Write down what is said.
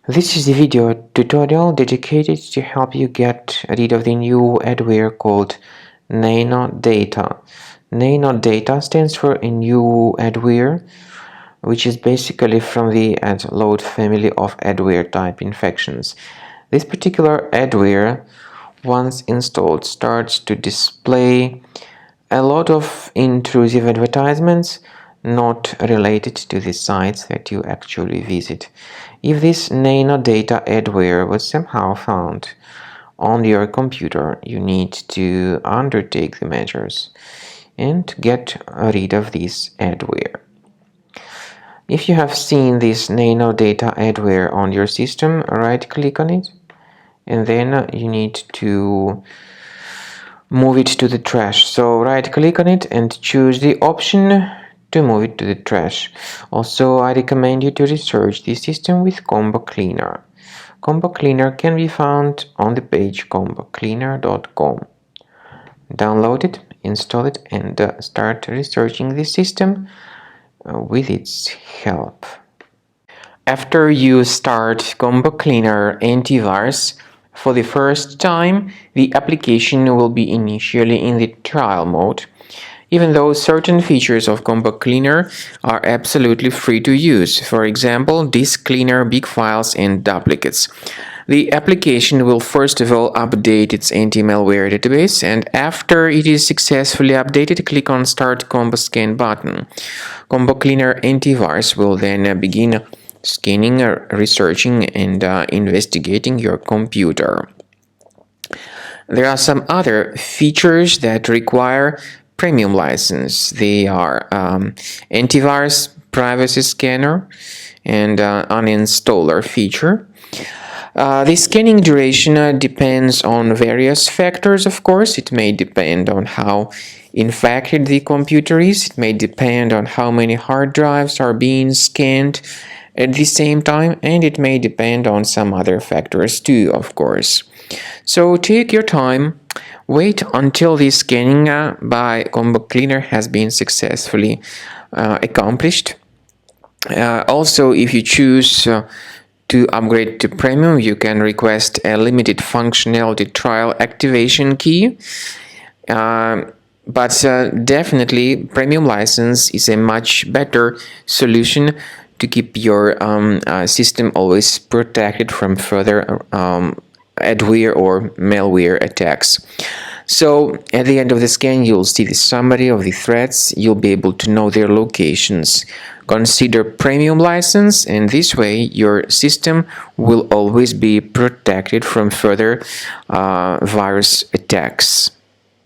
This is the video tutorial dedicated to help you get rid of the new adware called NanoData. NanoData stands for a new adware, which is basically from the adload family of adware type infections. This particular adware, once installed, starts to display a lot of intrusive advertisements not related to the sites that you actually visit. If this NanoData adware was somehow found on your computer, you need to undertake the measures and get rid of this adware. If you have seen this NanoData adware on your system, right-click on it, and then you need to move it to the trash. So right-click on it and choose the option to move it to the trash. Also, I recommend you to research the system with Combo Cleaner. Combo Cleaner can be found on the page combocleaner.com. Download it, install it, and start researching the system with its help. After you start Combo Cleaner antivirus for the first time, the application will be initially in the trial mode, even though certain features of Combo Cleaner are absolutely free to use. For example, disk cleaner, big files, and duplicates. The application will first of all update its anti-malware database, and after it is successfully updated, click on Start Combo Scan button. Combo Cleaner antivirus will then begin scanning, researching, and investigating your computer. There are some other features that require premium license. They are antivirus, privacy scanner, and uninstaller feature. The scanning duration depends on various factors, of course. It may depend on how infected the computer is. It may depend on how many hard drives are being scanned at the same time, and it may depend on some other factors too, of course. So take your time, wait until the scanning by Combo Cleaner has been successfully accomplished. Also, if you choose to upgrade to premium, you can request a limited functionality trial activation key. But definitely, premium license is a much better solution to keep your system always protected from further adware or malware attacks. So at the end of the scan, you'll see the summary of the threats. You'll be able to know their locations. Consider premium license, and this way your system will always be protected from further virus attacks.